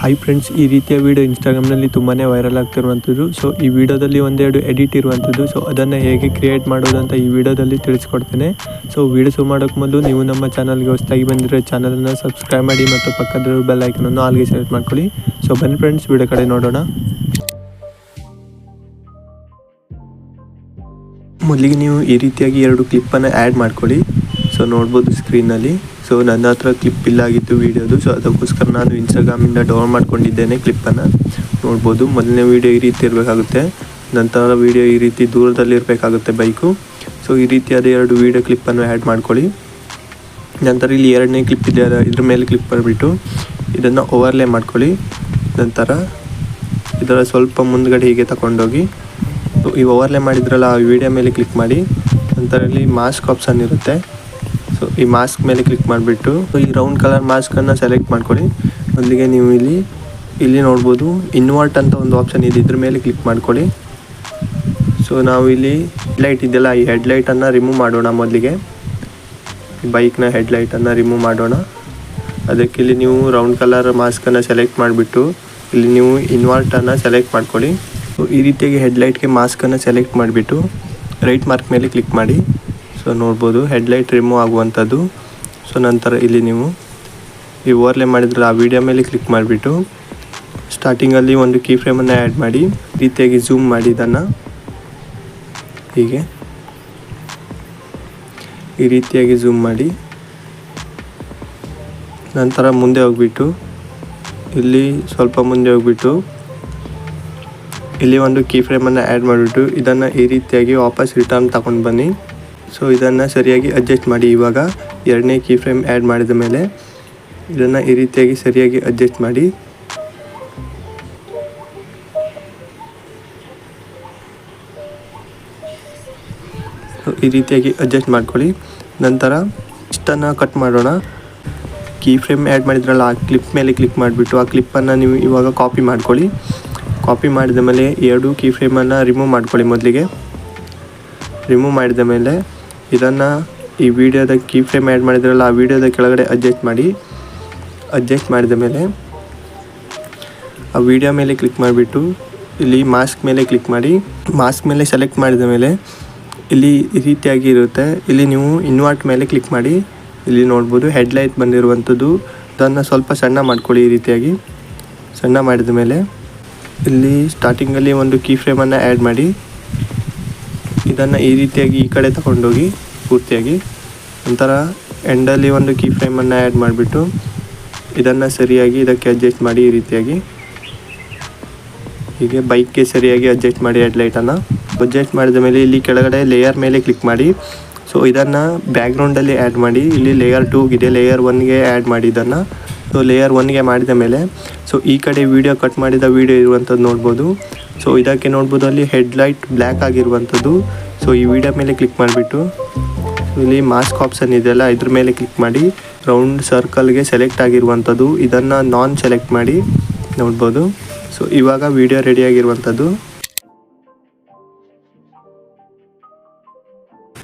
Hi friends, ಈ ರೀತಿಯ video ಇನ್ಸ್ಟಾಗ್ರಾಮ್ನಲ್ಲಿ ತುಂಬಾ ವೈರಲ್ ಆಗ್ತಿರುವಂಥದ್ದು. ಸೊ ಈ ವಿಡಿಯೋದಲ್ಲಿ ಒಂದೆರಡು ಎಡಿಟ್ ಇರುವಂಥದ್ದು. ಸೊ ಅದನ್ನು ಹೇಗೆ ಕ್ರಿಯೇಟ್ ಮಾಡೋದು ಅಂತ ಈ ವಿಡಿಯೋದಲ್ಲಿ ತಿಳಿಸ್ಕೊಡ್ತೇನೆ. ಸೊ ವಿಡಿಯೋ ಶುರು ಮಾಡೋಕ್ಕೆ ಮೊದಲು ನೀವು ನಮ್ಮ ಚಾನಲ್ಗೆ ಹೊಸದಾಗಿ ಬಂದಿರೋ ಚಾನಲನ್ನು ಸಬ್ಸ್ಕ್ರೈಬ್ ಮಾಡಿ ಮತ್ತು ಪಕ್ಕದ ಬೆಲ್ ಐಕನನ್ನು ಆಲ್ಗೆ ಸೆಲೆಕ್ಟ್ ಮಾಡ್ಕೊಳ್ಳಿ. ಸೊ ಬನ್ನಿ ಫ್ರೆಂಡ್ಸ್, ವಿಡಿಯೋ ಕಡೆ ನೋಡೋಣ. ಮೊದಲಿಗೆ ನೀವು ಈ ರೀತಿಯಾಗಿ 2 ಕ್ಲಿಪ್ಪನ್ನು ಆ್ಯಡ್ ಮಾಡ್ಕೊಳ್ಳಿ. ಸೊ ನೋಡ್ಬೋದು ಸ್ಕ್ರೀನಲ್ಲಿ. ಸೊ ನನ್ನ ಹತ್ರ ಕ್ಲಿಪ್ ಇಲ್ಲಾಗಿತ್ತು ವೀಡಿಯೋದು. ಸೊ ಅದಕ್ಕೋಸ್ಕರ ನಾನು ಇನ್ಸ್ಟಾಗ್ರಾಮಿಂದ ಡೌನ್ಲೋಡ್ ಮಾಡ್ಕೊಂಡಿದ್ದೇನೆ ಕ್ಲಿಪ್ಪನ್ನು. ನೋಡ್ಬೋದು ಮೊದಲನೇ ವೀಡಿಯೋ ಈ ರೀತಿ ಇರಬೇಕಾಗುತ್ತೆ, ನಂತರ ವೀಡಿಯೋ ಈ ರೀತಿ ದೂರದಲ್ಲಿ ಇರಬೇಕಾಗುತ್ತೆ ಬೈಕು. ಸೊ ಈ ರೀತಿಯಾದ 2 ವೀಡಿಯೋ ಕ್ಲಿಪ್ಪನ್ನು ಆ್ಯಡ್ ಮಾಡ್ಕೊಳ್ಳಿ. ನಂತರ ಇಲ್ಲಿ 2ನೇ ಕ್ಲಿಪ್ ಇದೆ, ಇದ್ರ ಮೇಲೆ ಕ್ಲಿಕ್ ಮಾಡಿಬಿಟ್ಟು ಇದನ್ನು ಓವರ್ಲೇ ಮಾಡ್ಕೊಳ್ಳಿ. ನಂತರ ಇದರ ಸ್ವಲ್ಪ ಮುಂದ್ಗಡೆ ಹೀಗೆ ತಗೊಂಡೋಗಿ ಈ ಓವರ್ಲೇ ಮಾಡಿದ್ರಲ್ಲ ಆ ವಿಡಿಯೋ ಮೇಲೆ ಕ್ಲಿಕ್ ಮಾಡಿ. ನಂತರ ಇಲ್ಲಿ ಮಾಸ್ಕ್ ಆಪ್ಷನ್ ಇರುತ್ತೆ. ಸೊ ಈ ಮಾಸ್ಕ್ ಮೇಲೆ ಕ್ಲಿಕ್ ಮಾಡಿಬಿಟ್ಟು ಈ ರೌಂಡ್ ಕಲರ್ ಮಾಸ್ಕನ್ನು ಸೆಲೆಕ್ಟ್ ಮಾಡ್ಕೊಳ್ಳಿ. ಮೊದಲಿಗೆ ನೀವು ಇಲ್ಲಿ ನೋಡ್ಬೋದು ಇನ್ವರ್ಟ್ ಅಂತ ಒಂದು ಆಪ್ಷನ್ ಇದೆ, ಇದ್ರ ಮೇಲೆ ಕ್ಲಿಕ್ ಮಾಡ್ಕೊಳ್ಳಿ. ಸೊ ನಾವು ಇಲ್ಲಿ ಹೆಡ್ಲೈಟ್ ಇದೆಯಲ್ಲ, ಈ ಹೆಡ್ಲೈಟನ್ನು ರಿಮೂವ್ ಮಾಡೋಣ. ಮೊದಲಿಗೆ ಈ ಬೈಕ್ನ ಹೆಡ್ಲೈಟನ್ನು ರಿಮೂವ್ ಮಾಡೋಣ. ಅದಕ್ಕೆ ಇಲ್ಲಿ ನೀವು ರೌಂಡ್ ಕಲರ್ ಮಾಸ್ಕನ್ನು ಸೆಲೆಕ್ಟ್ ಮಾಡಿಬಿಟ್ಟು ಇಲ್ಲಿ ನೀವು ಇನ್ವರ್ಟನ್ನು ಸೆಲೆಕ್ಟ್ ಮಾಡ್ಕೊಳ್ಳಿ. ಸೊ ಈ ರೀತಿಯಾಗಿ ಹೆಡ್ಲೈಟ್ಗೆ ಮಾಸ್ಕನ್ನು ಸೆಲೆಕ್ಟ್ ಮಾಡಿಬಿಟ್ಟು ರೈಟ್ ಮಾರ್ಕ್ ಮೇಲೆ ಕ್ಲಿಕ್ ಮಾಡಿ. ಸೊ ನೋಡ್ಬೋದು ಹೆಡ್ಲೈಟ್ ರಿಮೂವ್ ಆಗುವಂಥದ್ದು. ಸೊ ನಂತರ ಇಲ್ಲಿ ನೀವು ಈ ಓವರ್ಲೇ ಮಾಡಿದ್ರಲ್ಲ ಆ ವಿಡಿಯೋ ಮೇಲೆ ಕ್ಲಿಕ್ ಮಾಡಿಬಿಟ್ಟು ಸ್ಟಾರ್ಟಿಂಗಲ್ಲಿ ಒಂದು ಕೀ ಫ್ರೇಮನ್ನು ಆ್ಯಡ್ ಮಾಡಿ ರೀತಿಯಾಗಿ ಝೂಮ್ ಮಾಡಿ ಇದನ್ನು ಹೀಗೆ ಈ ರೀತಿಯಾಗಿ ಝೂಮ್ ಮಾಡಿ. ನಂತರ ಮುಂದೆ ಹೋಗ್ಬಿಟ್ಟು ಇಲ್ಲಿ ಸ್ವಲ್ಪ ಮುಂದೆ ಹೋಗ್ಬಿಟ್ಟು ಇಲ್ಲಿ ಒಂದು ಕೀ ಫ್ರೇಮನ್ನು ಆ್ಯಡ್ ಮಾಡಿಬಿಟ್ಟು ಇದನ್ನು ಈ ರೀತಿಯಾಗಿ ವಾಪಸ್ ರಿಟರ್ನ್ ತಗೊಂಡು ಬನ್ನಿ. ಸೊ ಇದನ್ನು ಸರಿಯಾಗಿ ಅಡ್ಜಸ್ಟ್ ಮಾಡಿ. ಇವಾಗ 2ನೇ ಕೀ ಫ್ರೇಮ್ ಆ್ಯಡ್ ಮಾಡಿದ ಮೇಲೆ ಇದನ್ನು ಈ ರೀತಿಯಾಗಿ ಸರಿಯಾಗಿ ಅಡ್ಜಸ್ಟ್ ಮಾಡಿ. ಈ ರೀತಿಯಾಗಿ ಅಡ್ಜಸ್ಟ್ ಮಾಡ್ಕೊಳ್ಳಿ. ನಂತರ ಇಷ್ಟನ್ನು ಕಟ್ ಮಾಡೋಣ. ಕೀ ಫ್ರೇಮ್ ಆ್ಯಡ್ ಮಾಡಿದ್ರಲ್ಲ ಆ ಕ್ಲಿಪ್ ಮೇಲೆ ಕ್ಲಿಕ್ ಮಾಡಿಬಿಟ್ಟು ಆ ಕ್ಲಿಪ್ಪನ್ನು ನೀವು ಇವಾಗ ಕಾಪಿ ಮಾಡ್ಕೊಳ್ಳಿ. ಕಾಪಿ ಮಾಡಿದ ಮೇಲೆ 2 ಕೀ ಫ್ರೇಮನ್ನು ರಿಮೂವ್ ಮಾಡ್ಕೊಳ್ಳಿ. ಮೊದಲಿಗೆ ರಿಮೂವ್ ಮಾಡಿದ ಮೇಲೆ ಇದನ್ನು ಈ ವಿಡಿಯೋದ ಕೀ ಫ್ರೇಮ್ ಆ್ಯಡ್ ಮಾಡಿದ್ರಲ್ಲ ಆ ವಿಡಿಯೋದ ಕೆಳಗಡೆ ಅಡ್ಜಸ್ಟ್ ಮಾಡಿ. ಅಡ್ಜಸ್ಟ್ ಮಾಡಿದ ಮೇಲೆ ಆ ವಿಡಿಯೋ ಮೇಲೆ ಕ್ಲಿಕ್ ಮಾಡಿಬಿಟ್ಟು ಇಲ್ಲಿ ಮಾಸ್ಕ್ ಮೇಲೆ ಕ್ಲಿಕ್ ಮಾಡಿ. ಮಾಸ್ಕ್ ಮೇಲೆ ಸೆಲೆಕ್ಟ್ ಮಾಡಿದ ಮೇಲೆ ಇಲ್ಲಿ ಈ ರೀತಿಯಾಗಿ ಇರುತ್ತೆ. ಇಲ್ಲಿ ನೀವು ಇನ್ವರ್ಟ್ ಮೇಲೆ ಕ್ಲಿಕ್ ಮಾಡಿ. ಇಲ್ಲಿ ನೋಡ್ಬೋದು ಹೆಡ್ಲೈಟ್ ಬಂದಿರುವಂಥದ್ದು. ಅದನ್ನು ಸ್ವಲ್ಪ ಸಣ್ಣ ಮಾಡ್ಕೊಳ್ಳಿ. ಈ ರೀತಿಯಾಗಿ ಸಣ್ಣ ಮಾಡಿದ ಮೇಲೆ ಇಲ್ಲಿ ಸ್ಟಾರ್ಟಿಂಗಲ್ಲಿ ಒಂದು ಕೀ ಫ್ರೇಮನ್ನು ಆ್ಯಡ್ ಮಾಡಿ. ಇದನ್ನು ಈ ರೀತಿಯಾಗಿ ಈ ಕಡೆ ತಗೊಂಡೋಗಿ ಪೂರ್ತಿಯಾಗಿ. ನಂತರ ಎಂಡಲ್ಲಿ ಒಂದು ಕೀ ಫ್ರೇಮನ್ನು ಆ್ಯಡ್ ಮಾಡಿಬಿಟ್ಟು ಇದನ್ನು ಸರಿಯಾಗಿ ಇದಕ್ಕೆ ಅಡ್ಜಸ್ಟ್ ಮಾಡಿ. ಈ ರೀತಿಯಾಗಿ ಹೀಗೆ ಬೈಕ್ಗೆ ಸರಿಯಾಗಿ ಅಡ್ಜಸ್ಟ್ ಮಾಡಿ. ಹೆಡ್ಲೈಟನ್ನು ಅಡ್ಜಸ್ಟ್ ಮಾಡಿದ ಮೇಲೆ ಇಲ್ಲಿ ಕೆಳಗಡೆ ಲೇಯರ್ ಮೇಲೆ ಕ್ಲಿಕ್ ಮಾಡಿ. ಸೊ ಇದನ್ನು ಬ್ಯಾಕ್ಗ್ರೌಂಡಲ್ಲಿ ಆ್ಯಡ್ ಮಾಡಿ. ಇಲ್ಲಿ ಲೇಯರ್ 2ಗಿದೆ, ಲೇಯರ್ 1ಗೆ ಆ್ಯಡ್ ಮಾಡಿ ಇದನ್ನು. ಸೊ ಲೇಯರ್ 1ಗೆ ಮಾಡಿದ ಮೇಲೆ ಸೊ ಈ ಕಡೆ ವಿಡಿಯೋ ಕಟ್ ಮಾಡಿದ ವಿಡಿಯೋ ಇರುವಂಥದ್ದು ನೋಡ್ಬೋದು. ಸೊ ಇದಕ್ಕೆ ನೋಡ್ಬೋದು ಅಲ್ಲಿ ಹೆಡ್ಲೈಟ್ ಬ್ಲ್ಯಾಕ್ ಆಗಿರುವಂಥದ್ದು. ಸೊ ಈ ವಿಡಿಯೋ ಮೇಲೆ ಕ್ಲಿಕ್ ಮಾಡಿಬಿಟ್ಟು ಇಲ್ಲಿ ಮಾಸ್ಕ್ ಆಪ್ಷನ್ ಇದೆಯಲ್ಲ ಇದ್ರ ಮೇಲೆ ಕ್ಲಿಕ್ ಮಾಡಿ. ರೌಂಡ್ ಸರ್ಕಲ್ಗೆ ಸೆಲೆಕ್ಟ್ ಆಗಿರುವಂಥದ್ದು ಇದನ್ನು ನಾನ್ ಸೆಲೆಕ್ಟ್ ಮಾಡಿ. ನೋಡ್ಬೋದು. ಸೊ ಇವಾಗ ವಿಡಿಯೋ ರೆಡಿಯಾಗಿರುವಂಥದ್ದು.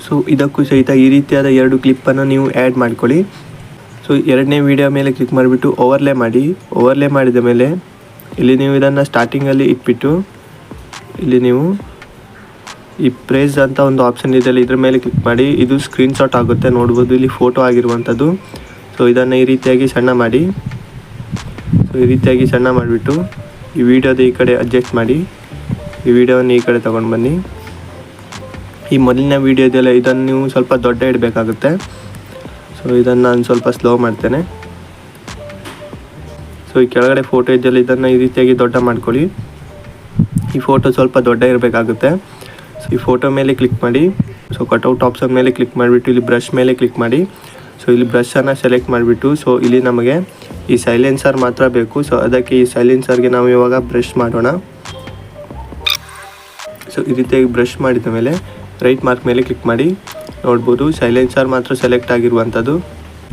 ಸೊ ಇದಕ್ಕೂ ಸಹಿತ ಈ ರೀತಿಯಾದ 2 ಕ್ಲಿಪ್ಪನ್ನು ನೀವು ಆ್ಯಡ್ ಮಾಡ್ಕೊಳ್ಳಿ. ಸೊ 2ನೇ ವಿಡಿಯೋ ಮೇಲೆ ಕ್ಲಿಕ್ ಮಾಡಿಬಿಟ್ಟು ಓವರ್ಲೇ ಮಾಡಿ. ಓವರ್ಲೇ ಮಾಡಿದ ಮೇಲೆ ಇಲ್ಲಿ ನೀವು ಇದನ್ನು ಸ್ಟಾರ್ಟಿಂಗಲ್ಲಿ ಇಟ್ಬಿಟ್ಟು ಇಲ್ಲಿ ನೀವು ಈ ಪ್ರೇಸ್ ಅಂತ ಒಂದು ಆಪ್ಷನ್ ಇದೆಯಲ್ಲ ಇದ್ರ ಮೇಲೆ ಕ್ಲಿಕ್ ಮಾಡಿ. ಇದು ಸ್ಕ್ರೀನ್ಶಾಟ್ ಆಗುತ್ತೆ. ನೋಡ್ಬೋದು ಇಲ್ಲಿ ಫೋಟೋ ಆಗಿರುವಂಥದ್ದು. ಸೊ ಇದನ್ನು ಈ ರೀತಿಯಾಗಿ ಸಣ್ಣ ಮಾಡಿ. ಸೊ ಈ ರೀತಿಯಾಗಿ ಸಣ್ಣ ಮಾಡಿಬಿಟ್ಟು ಈ ವಿಡಿಯೋದ ಈ ಕಡೆ ಅಡ್ಜಸ್ಟ್ ಮಾಡಿ. ಈ ವಿಡಿಯೋವನ್ನು ಈ ಕಡೆ ತೊಗೊಂಡು ಬನ್ನಿ. ಈ ಮೊದಲನೇ ವಿಡಿಯೋ ಇದೆಯಲ್ಲ ಇದನ್ನು ನೀವು ಸ್ವಲ್ಪ ದೊಡ್ಡ ಇಡಬೇಕಾಗುತ್ತೆ. ಸೊ ಇದನ್ನು ನಾನು ಸ್ವಲ್ಪ ಸ್ಲೋ ಮಾಡ್ತೇನೆ. ಸೊ ಈ ಕೆಳಗಡೆ ಫೋಟೋ ಇದೆಯಲ್ಲ ಇದನ್ನು ಈ ರೀತಿಯಾಗಿ ದೊಡ್ಡ ಮಾಡ್ಕೊಳ್ಳಿ. ಈ ಫೋಟೋ ಸ್ವಲ್ಪ ದೊಡ್ಡ ಇರಬೇಕಾಗುತ್ತೆ. ಸೊ ಈ ಫೋಟೋ ಮೇಲೆ ಕ್ಲಿಕ್ ಮಾಡಿ. ಸೊ ಕಟ್ಔಟ್ ಆಪ್ಷನ್ ಮೇಲೆ ಕ್ಲಿಕ್ ಮಾಡಿಬಿಟ್ಟು ಇಲ್ಲಿ ಬ್ರಷ್ ಮೇಲೆ ಕ್ಲಿಕ್ ಮಾಡಿ. ಸೊ ಇಲ್ಲಿ ಬ್ರಷನ್ನು ಸೆಲೆಕ್ಟ್ ಮಾಡಿಬಿಟ್ಟು ಸೊ ಇಲ್ಲಿ ನಮಗೆ ಈ ಸೈಲೆನ್ಸರ್ ಮಾತ್ರ ಬೇಕು. ಸೊ ಅದಕ್ಕೆ ಈ ಸೈಲೆನ್ಸರ್ಗೆ ನಾವು ಇವಾಗ ಬ್ರಷ್ ಮಾಡೋಣ. ಸೊ ಈ ರೀತಿಯಾಗಿ ಬ್ರಷ್ ಮಾಡಿದ ಮೇಲೆ ರೈಟ್ ಮಾರ್ಕ್ ಮೇಲೆ ಕ್ಲಿಕ್ ಮಾಡಿ. ನೋಡ್ಬೋದು ಸೈಲೆನ್ಸರ್ ಮಾತ್ರ ಸೆಲೆಕ್ಟ್ ಆಗಿರುವಂಥದ್ದು.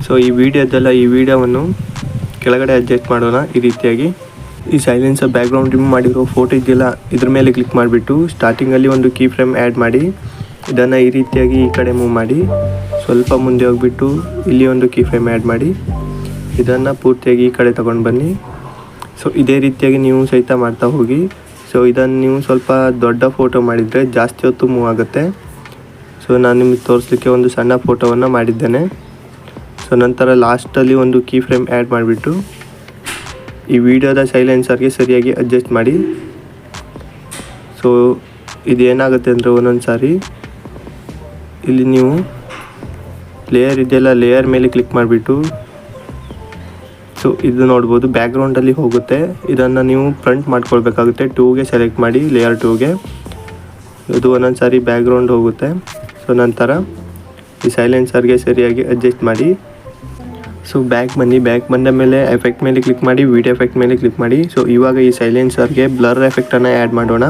ಸೊ ಈ ವಿಡಿಯೋದೆಲ್ಲ ಈ ವಿಡಿಯೋವನ್ನು ಕೆಳಗಡೆ ಅಡ್ಜಸ್ಟ್ ಮಾಡೋಣ. ಈ ರೀತಿಯಾಗಿ ಈ ಸೈಲೆನ್ಸರ್ ಬ್ಯಾಕ್ಗ್ರೌಂಡ್ ರಿಮೂವ್ ಮಾಡಿರೋ ಫೋಟೋ ಇದೆಯಲ್ಲ ಇದ್ರ ಮೇಲೆ ಕ್ಲಿಕ್ ಮಾಡಿಬಿಟ್ಟು ಸ್ಟಾರ್ಟಿಂಗಲ್ಲಿ ಒಂದು ಕೀ ಫ್ರೇಮ್ ಆ್ಯಡ್ ಮಾಡಿ. ಇದನ್ನು ಈ ರೀತಿಯಾಗಿ ಈ ಕಡೆ ಮೂವ್ ಮಾಡಿ. ಸ್ವಲ್ಪ ಮುಂದೆ ಹೋಗ್ಬಿಟ್ಟು ಇಲ್ಲಿ ಒಂದು ಕೀ ಫ್ರೇಮ್ ಆ್ಯಡ್ ಮಾಡಿ. ಇದನ್ನು ಪೂರ್ತಿಯಾಗಿ ಈ ಕಡೆ ತಗೊಂಡು ಬನ್ನಿ. ಸೊ ಇದೇ ರೀತಿಯಾಗಿ ನೀವು ಸಹಿತ ಮಾಡ್ತಾ ಹೋಗಿ. ಸೊ ಇದನ್ನು ನೀವು ಸ್ವಲ್ಪ ದೊಡ್ಡ ಫೋಟೋ ಮಾಡಿದರೆ ಜಾಸ್ತಿ ಹೊತ್ತು ಮೂವ್ ಆಗುತ್ತೆ. ಸೊ ನಾನು ನಿಮಗೆ ತೋರಿಸ್ಲಿಕ್ಕೆ ಒಂದು ಸಣ್ಣ ಫೋಟೋವನ್ನು ಮಾಡಿದ್ದೇನೆ. ಸೊ ನಂತರ ಲಾಸ್ಟಲ್ಲಿ ಒಂದು ಕೀ ಫ್ರೇಮ್ ಆ್ಯಡ್ ಮಾಡಿಬಿಟ್ಟು ಈ ವಿಡಿಯೋದ ಸೈಲೆನ್ಸರ್ಗೆ ಸರಿಯಾಗಿ ಅಡ್ಜಸ್ಟ್ ಮಾಡಿ. ಸೊ ಇದೇನಾಗುತ್ತೆ ಅಂದರೆ ಒಂದೊಂದು ಸಾರಿ ಇಲ್ಲಿ ನೀವು ಲೇಯರ್ ಇದೆಯಲ್ಲ, ಲೇಯರ್ ಮೇಲೆ ಕ್ಲಿಕ್ ಮಾಡಿಬಿಟ್ಟು ಸೊ ಇದು ನೋಡ್ಬೋದು ಬ್ಯಾಕ್ಗ್ರೌಂಡಲ್ಲಿ ಹೋಗುತ್ತೆ. ಇದನ್ನು ನೀವು ಫ್ರಂಟ್ ಮಾಡ್ಕೊಳ್ಬೇಕಾಗುತ್ತೆ. 2ಗೆ ಸೆಲೆಕ್ಟ್ ಮಾಡಿ, ಲೇಯರ್ 2ಗೆ. ಇದು ಒಂದೊಂದು ಸಾರಿ ಬ್ಯಾಕ್ಗ್ರೌಂಡ್ ಹೋಗುತ್ತೆ. ಸೊ ನಂತರ ಈ ಸೈಲೆನ್ಸರ್ಗೆ ಸರಿಯಾಗಿ ಅಡ್ಜಸ್ಟ್ ಮಾಡಿ. ಸೊ ಬ್ಯಾಕ್ ಬಂದ ಮೇಲೆ ಎಫೆಕ್ಟ್ ಮೇಲೆ ಕ್ಲಿಕ್ ಮಾಡಿ, ವಿಡಿಯೋ ಎಫೆಕ್ಟ್ ಮೇಲೆ ಕ್ಲಿಕ್ ಮಾಡಿ. ಸೊ ಇವಾಗ ಈ ಸೈಲೆನ್ಸರ್ಗೆ ಬ್ಲರ್ ಎಫೆಕ್ಟನ್ನು ಆ್ಯಡ್ ಮಾಡೋಣ.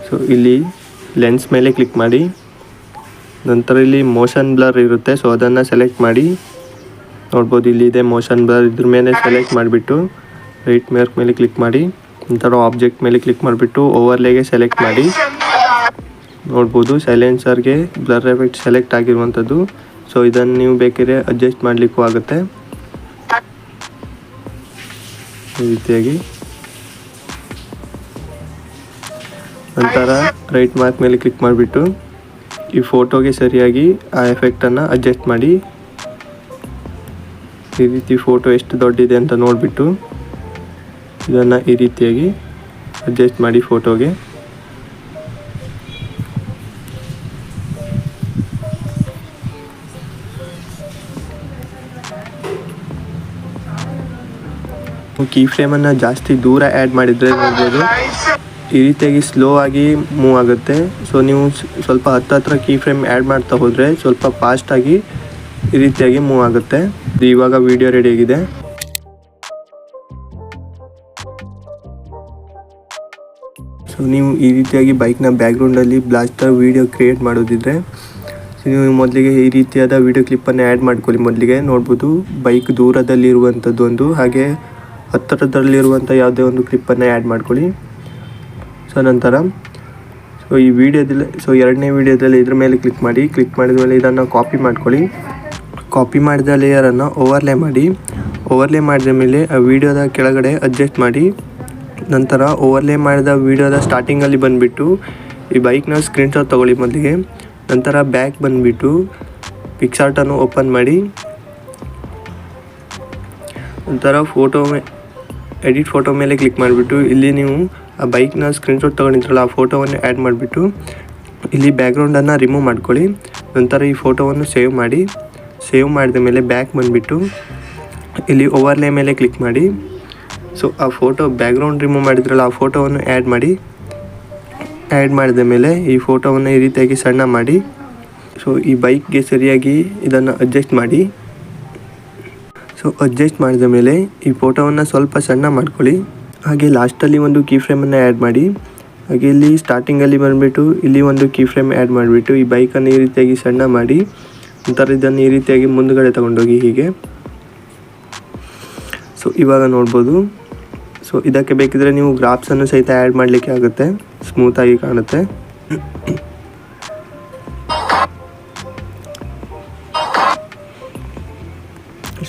ಸೊ ಇಲ್ಲಿ ಲೆನ್ಸ್ ಮೇಲೆ ಕ್ಲಿಕ್ ಮಾಡಿ, ನಂತರ ಇಲ್ಲಿ ಮೋಷನ್ ಬ್ಲರ್ ಇರುತ್ತೆ. ಸೊ ಅದನ್ನು ಸೆಲೆಕ್ಟ್ ಮಾಡಿ. ನೋಡ್ಬೋದು ಇಲ್ಲಿದೆ ಮೋಷನ್ ಬ್ಲರ್. ಇದ್ರ ಮೇಲೆ ಸೆಲೆಕ್ಟ್ ಮಾಡಿಬಿಟ್ಟು ರೈಟ್ ಮಾರ್ಕ್ ಮೇಲೆ ಕ್ಲಿಕ್ ಮಾಡಿ, ನಂತರ ಆಬ್ಜೆಕ್ಟ್ ಮೇಲೆ ಕ್ಲಿಕ್ ಮಾಡಿಬಿಟ್ಟು ಓವರ್ಲೇಗೆ ಸೆಲೆಕ್ಟ್ ಮಾಡಿ. ನೋಡ್ಬೋದು ಸೈಲೆನ್ಸರ್ಗೆ ಬ್ಲರ್ ಎಫೆಕ್ಟ್ ಸೆಲೆಕ್ಟ್ ಆಗಿರುವಂಥದ್ದು. ಸೊ ಇದನ್ನು ನೀವು ಬೇಕಾದ್ರೆ ಅಡ್ಜಸ್ಟ್ ಮಾಡಲಿಕ್ಕೂ ಆಗುತ್ತೆ ಈ ರೀತಿಯಾಗಿ. ನಂತರ ರೈಟ್ ಮಾರ್ಕ್ ಮೇಲೆ ಕ್ಲಿಕ್ ಮಾಡಿಬಿಟ್ಟು ಈ ಫೋಟೋಗೆ ಸರಿಯಾಗಿ ಆ ಎಫೆಕ್ಟನ್ನು ಅಡ್ಜಸ್ಟ್ ಮಾಡಿ. ಈ ರೀತಿ ಫೋಟೋ ಎಷ್ಟು ದೊಡ್ಡಿದೆ ಅಂತ ನೋಡಿಬಿಟ್ಟು ಇದನ್ನು ಈ ರೀತಿಯಾಗಿ ಅಡ್ಜಸ್ಟ್ ಮಾಡಿ ಫೋಟೋಗೆ. ಕೀ ಫ್ರೇಮನ್ನು ಜಾಸ್ತಿ ದೂರ ಆ್ಯಡ್ ಮಾಡಿದರೆ ನೋಡ್ಬೋದು ಈ ರೀತಿಯಾಗಿ ಸ್ಲೋ ಆಗಿ ಮೂವ್ ಆಗುತ್ತೆ. ಸೊ ನೀವು ಸ್ವಲ್ಪ ಹತ್ತಿರ ಕೀ ಫ್ರೇಮ್ ಆ್ಯಡ್ ಮಾಡ್ತಾ ಹೋದರೆ ಸ್ವಲ್ಪ ಫಾಸ್ಟಾಗಿ ಈ ರೀತಿಯಾಗಿ ಮೂವ್ ಆಗುತ್ತೆ. ಇವಾಗ ವಿಡಿಯೋ ರೆಡಿ ಆಗಿದೆ. ಸೊ ನೀವು ಈ ರೀತಿಯಾಗಿ ಬೈಕ್ನ ಬ್ಯಾಕ್ಗ್ರೌಂಡಲ್ಲಿ ಬ್ಲಾಸ್ಟರ್ ವಿಡಿಯೋ ಕ್ರಿಯೇಟ್ ಮಾಡೋದಿದ್ರೆ ಸೊ ನೀವು ಮೊದಲಿಗೆ ಈ ರೀತಿಯಾದ ವಿಡಿಯೋ ಕ್ಲಿಪ್ಪನ್ನು ಆ್ಯಡ್ ಮಾಡ್ಕೊಳ್ಳಿ. ಮೊದಲಿಗೆ ನೋಡ್ಬೋದು ಬೈಕ್ ದೂರದಲ್ಲಿರುವಂಥದ್ದು ಒಂದು, ಹಾಗೆ ಹತ್ತಿರದಲ್ಲಿರುವಂಥ ಯಾವುದೇ ಒಂದು ಕ್ಲಿಪ್ಪನ್ನು ಆ್ಯಡ್ ಮಾಡ್ಕೊಳ್ಳಿ. ಸೊ ನಂತರ ಸೊ ಈ ವಿಡಿಯೋದಲ್ಲಿ ಎರಡನೇ ವಿಡಿಯೋದಲ್ಲಿ ಇದ್ರ ಮೇಲೆ ಕ್ಲಿಕ್ ಮಾಡಿ. ಕ್ಲಿಕ್ ಮಾಡಿದ ಮೇಲೆ ಇದನ್ನು ಕಾಪಿ ಮಾಡ್ಕೊಳ್ಳಿ. ಕಾಪಿ ಮಾಡಿದ ಲೇಯರನ್ನು ಓವರ್ಲೇ ಮಾಡಿ. ಓವರ್ಲೇ ಮಾಡಿದ ಮೇಲೆ ಆ ವಿಡಿಯೋದ ಕೆಳಗಡೆ ಅಡ್ಜಸ್ಟ್ ಮಾಡಿ. ನಂತರ ಓವರ್ಲೇ ಮಾಡಿದ ವಿಡಿಯೋದ ಸ್ಟಾರ್ಟಿಂಗಲ್ಲಿ ಬಂದುಬಿಟ್ಟು ಈ ಬೈಕ್ನ ಸ್ಕ್ರೀನ್ಶಾಟ್ ತೊಗೊಳ್ಳಿ ಮೊದಲಿಗೆ. ನಂತರ ಬ್ಯಾಕ್ ಬಂದುಬಿಟ್ಟು ಪಿಕ್ಸಾರ್ಟನ್ನು ಓಪನ್ ಮಾಡಿ. ನಂತರ ಎಡಿಟ್ ಫೋಟೋ ಮೇಲೆ ಕ್ಲಿಕ್ ಮಾಡಿಬಿಟ್ಟು ಇಲ್ಲಿ ನೀವು ಆ ಬೈಕ್ನ ಸ್ಕ್ರೀನ್ಶಾಟ್ ತೊಗೊಂಡಿದ್ರಲ್ಲ ಆ ಫೋಟೋವನ್ನು ಆ್ಯಡ್ ಮಾಡಿಬಿಟ್ಟು ಇಲ್ಲಿ ಬ್ಯಾಕ್ಗ್ರೌಂಡನ್ನು ರಿಮೂವ್ ಮಾಡ್ಕೊಳ್ಳಿ. ನಂತರ ಈ ಫೋಟೋವನ್ನು ಸೇವ್ ಮಾಡಿ. ಸೇವ್ ಮಾಡಿದ ಮೇಲೆ ಬ್ಯಾಕ್ ಬಂದುಬಿಟ್ಟು ಇಲ್ಲಿ ಓವರ್ಲೇ ಮೇಲೆ ಕ್ಲಿಕ್ ಮಾಡಿ. ಸೊ ಆ ಫೋಟೋ ಬ್ಯಾಕ್ಗ್ರೌಂಡ್ ರಿಮೂವ್ ಮಾಡಿದ್ರಲ್ಲ ಆ ಫೋಟೋವನ್ನು ಆ್ಯಡ್ ಮಾಡಿ. ಆ್ಯಡ್ ಮಾಡಿದ ಮೇಲೆ ಈ ಫೋಟೋವನ್ನು ಈ ರೀತಿಯಾಗಿ ಸಣ್ಣ ಮಾಡಿ. ಸೊ ಈ ಬೈಕ್ಗೆ ಸರಿಯಾಗಿ ಇದನ್ನು ಅಡ್ಜಸ್ಟ್ ಮಾಡಿ. ಸೊ ಅಡ್ಜಸ್ಟ್ ಮಾಡಿದ ಮೇಲೆ ಈ ಫೋಟೋವನ್ನು ಸ್ವಲ್ಪ ಸಣ್ಣ ಮಾಡ್ಕೊಳ್ಳಿ. ಹಾಗೆ ಲಾಸ್ಟಲ್ಲಿ ಒಂದು ಕೀ ಫ್ರೇಮನ್ನು ಆ್ಯಡ್ ಮಾಡಿ. ಹಾಗೆ ಇಲ್ಲಿ ಸ್ಟಾರ್ಟಿಂಗಲ್ಲಿ ಬಂದುಬಿಟ್ಟು ಇಲ್ಲಿ ಒಂದು ಕೀ ಫ್ರೇಮ್ ಆ್ಯಡ್ ಮಾಡಿಬಿಟ್ಟು ಈ ಬೈಕನ್ನು ಈ ರೀತಿಯಾಗಿ ಸಣ್ಣ ಮಾಡಿ. ನಂತರ ಇದನ್ನು ಈ ರೀತಿಯಾಗಿ ಮುಂದುಗಡೆ ತಗೊಂಡೋಗಿ ಹೀಗೆ. ಸೊ ಇವಾಗ ನೋಡ್ಬೋದು. ಸೊ ಇದಕ್ಕೆ ಬೇಕಿದ್ರೆ ನೀವು ಗ್ರಾಫ್ಸನ್ನು ಸಹಿತ ಆ್ಯಡ್ ಮಾಡಲಿಕ್ಕೆ ಆಗುತ್ತೆ, ಸ್ಮೂತಾಗಿ ಕಾಣುತ್ತೆ.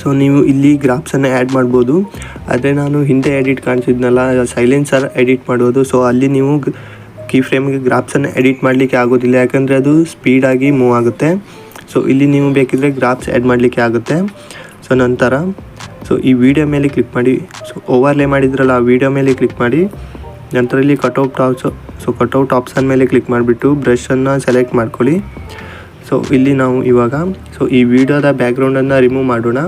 ಸೊ ನೀವು ಇಲ್ಲಿ ಗ್ರಾಫ್ಸನ್ನು ಆ್ಯಡ್ ಮಾಡ್ಬೋದು. ಆದರೆ ನಾನು ಹಿಂದೆ ಎಡಿಟ್ ಕಾಣಿಸಿದ್ನಲ್ಲ ಸೈಲೆನ್ಸರ್ ಎಡಿಟ್ ಮಾಡೋದು, ಸೊ ಅಲ್ಲಿ ನೀವು ಕೀ ಫ್ರೇಮ್ಗೆ ಗ್ರಾಫ್ಸನ್ನು ಎಡಿಟ್ ಮಾಡಲಿಕ್ಕೆ ಆಗೋದಿಲ್ಲ, ಯಾಕಂದರೆ ಅದು ಸ್ಪೀಡಾಗಿ ಮೂವ್ ಆಗುತ್ತೆ. ಸೊ ಇಲ್ಲಿ ನೀವು ಬೇಕಿದ್ರೆ ಗ್ರಾಫ್ಸ್ ಆ್ಯಡ್ ಮಾಡಲಿಕ್ಕೆ ಆಗುತ್ತೆ. ಸೊ ನಂತರ ಸೊ ಈ ವಿಡಿಯೋ ಮೇಲೆ ಕ್ಲಿಕ್ ಮಾಡಿ. ಸೊ ಓವರ್ಲೇ ಮಾಡಿದ್ರಲ್ಲ ಆ ವಿಡಿಯೋ ಮೇಲೆ ಕ್ಲಿಕ್ ಮಾಡಿ. ನಂತರ ಇಲ್ಲಿ ಕಟ್ಔಟ್ ಆಪ್ಷನ್ ಮೇಲೆ ಕ್ಲಿಕ್ ಮಾಡಿಬಿಟ್ಟು ಬ್ರಷನ್ನು ಸೆಲೆಕ್ಟ್ ಮಾಡ್ಕೊಳ್ಳಿ. ಸೊ ಇಲ್ಲಿ ನಾವು ಇವಾಗ ಸೊ ಈ ವಿಡಿಯೋದ ಬ್ಯಾಕ್ಗ್ರೌಂಡನ್ನು ರಿಮೂವ್ ಮಾಡೋಣ.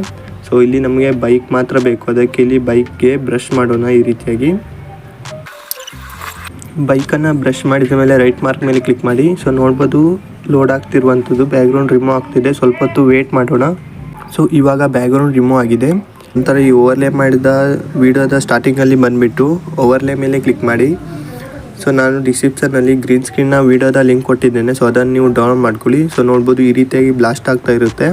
ಸೊ ಇಲ್ಲಿ ನಮಗೆ ಬೈಕ್ ಮಾತ್ರ ಬೇಕು, ಅದಕ್ಕೆ ಇಲ್ಲಿ ಬೈಕ್ಗೆ ಬ್ರಷ್ ಮಾಡೋಣ. ಈ ರೀತಿಯಾಗಿ ಬೈಕನ್ನು ಬ್ರಷ್ ಮಾಡಿದ ಮೇಲೆ ರೈಟ್ ಮಾರ್ಕ್ ಮೇಲೆ ಕ್ಲಿಕ್ ಮಾಡಿ. ಸೊ ನೋಡ್ಬೋದು ಲೋಡ್ ಆಗ್ತಿರುವಂಥದ್ದು ಬ್ಯಾಕ್ಗ್ರೌಂಡ್ ರಿಮೂವ್ ಆಗ್ತಿದೆ. ಸ್ವಲ್ಪ ಹೊತ್ತು ವೇಟ್ ಮಾಡೋಣ. ಸೊ ಇವಾಗ ಬ್ಯಾಕ್ಗ್ರೌಂಡ್ ರಿಮೂವ್ ಆಗಿದೆ. ನಂತರ ಈ ಓವರ್ಲೇ ಮಾಡಿದ ವಿಡಿಯೋದ ಸ್ಟಾರ್ಟಿಂಗಲ್ಲಿ ಬಂದುಬಿಟ್ಟು ಓವರ್ಲೇ ಮೇಲೆ ಕ್ಲಿಕ್ ಮಾಡಿ. ಸೊ ನಾನು ಡಿಸ್ಕ್ರಿಪ್ಷನಲ್ಲಿ ಗ್ರೀನ್ ಸ್ಕ್ರೀನ್ನ ವಿಡಿಯೋದ ಲಿಂಕ್ ಕೊಟ್ಟಿದ್ದೇನೆ. ಸೊ ಅದನ್ನು ನೀವು ಡೌನ್ಲೋಡ್ ಮಾಡ್ಕೊಳ್ಳಿ. ಸೊ ನೋಡ್ಬೋದು ಈ ರೀತಿಯಾಗಿ ಬ್ಲಾಸ್ಟ್ ಆಗ್ತಾ ಇರುತ್ತೆ.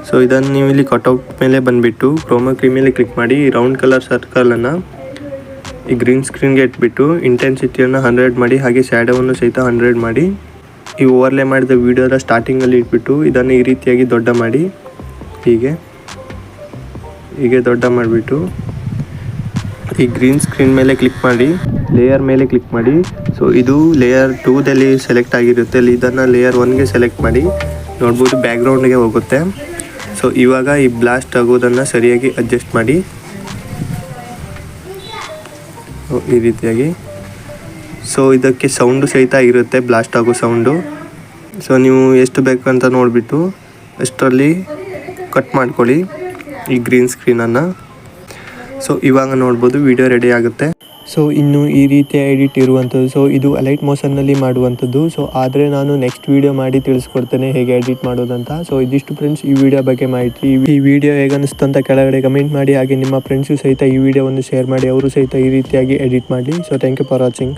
ಸೊ ಇದನ್ನು ನೀವು ಇಲ್ಲಿ ಕಟ್ಔಟ್ ಮೇಲೆ ಬಂದುಬಿಟ್ಟು ಕ್ರೋಮಾ ಕೀ ಮೇಲೆ ಕ್ಲಿಕ್ ಮಾಡಿ. ರೌಂಡ್ ಕಲರ್ ಸರ್ಕಲನ್ನು ಈ ಗ್ರೀನ್ ಸ್ಕ್ರೀನ್ಗೆ ಇಟ್ಬಿಟ್ಟು ಇಂಟೆನ್ಸಿಟಿಯನ್ನು 100 ಮಾಡಿ. ಹಾಗೆ ಶ್ಯಾಡೋವನ್ನು ಸಹಿತ 100 ಮಾಡಿ. ಈ ಓವರ್ಲೇ ಮಾಡಿದ ವಿಡಿಯೋದ ಸ್ಟಾರ್ಟಿಂಗಲ್ಲಿ ಇಟ್ಬಿಟ್ಟು ಇದನ್ನು ಈ ರೀತಿಯಾಗಿ ದೊಡ್ಡ ಮಾಡಿ. ಹೀಗೆ ದೊಡ್ಡ ಮಾಡಿಬಿಟ್ಟು ಈ ಗ್ರೀನ್ ಸ್ಕ್ರೀನ್ ಮೇಲೆ ಕ್ಲಿಕ್ ಮಾಡಿ, ಲೇಯರ್ ಮೇಲೆ ಕ್ಲಿಕ್ ಮಾಡಿ. ಸೊ ಇದು ಲೇಯರ್ 2ದಲ್ಲಿ ಸೆಲೆಕ್ಟ್ ಆಗಿರುತ್ತೆ. ಇದನ್ನು ಲೇಯರ್ 1ಗೆ ಸೆಲೆಕ್ಟ್ ಮಾಡಿ. ನೋಡ್ಬೋದು ಬ್ಯಾಕ್ಗ್ರೌಂಡ್ಗೆ ಹೋಗುತ್ತೆ. ಸೊ ಇವಾಗ ಈ ಬ್ಲಾಸ್ಟ್ ಆಗೋದನ್ನು ಸರಿಯಾಗಿ ಅಡ್ಜಸ್ಟ್ ಮಾಡಿ ಈ ರೀತಿಯಾಗಿ. ಸೊ ಇದಕ್ಕೆ ಸೌಂಡು ಸಹಿತ ಇರುತ್ತೆ, ಬ್ಲಾಸ್ಟ್ ಆಗೋ ಸೌಂಡು. ಸೊ ನೀವು ಎಷ್ಟು ಬೇಕಂತ ನೋಡಿಬಿಟ್ಟು ಅಷ್ಟರಲ್ಲಿ ಕಟ್ ಮಾಡ್ಕೊಳ್ಳಿ ಈ ಗ್ರೀನ್ ಸ್ಕ್ರೀನನ್ನು. ಸೊ ಇವಾಗ ನೋಡ್ಬೋದು ವಿಡಿಯೋ ರೆಡಿ ಆಗುತ್ತೆ. ಸೊ ಇನ್ನು ಈ ರೀತಿಯ ಎಡಿಟ್ ಇರುವಂಥದ್ದು. ಸೊ ಇದು ಅಲೈಟ್ ಮೋಷನ್ನಲ್ಲಿ ಮಾಡುವಂಥದ್ದು. ಸೊ ಆದರೆ ನಾನು ನೆಕ್ಸ್ಟ್ ವೀಡಿಯೋ ಮಾಡಿ ತಿಳಿಸ್ಕೊಡ್ತೇನೆ ಹೇಗೆ ಎಡಿಟ್ ಮಾಡೋದಂತ. ಸೊ ಇದಿಷ್ಟು ಫ್ರೆಂಡ್ಸ್ ಈ ವಿಡಿಯೋ ಬಗ್ಗೆ ಮಾಹಿತಿ. ಈ ವಿಡಿಯೋ ಹೇಗೆ ಅನಿಸ್ತು ಅಂತ ಕೆಳಗಡೆ ಕಮೆಂಟ್ ಮಾಡಿ. ಹಾಗೆ ನಿಮ್ಮ ಫ್ರೆಂಡ್ಸು ಸಹಿತ ಈ ವಿಡಿಯೋವನ್ನು ಶೇರ್ ಮಾಡಿ, ಅವರು ಸಹಿತ ಈ ರೀತಿಯಾಗಿ ಎಡಿಟ್ ಮಾಡಲಿ. So thank you for watching.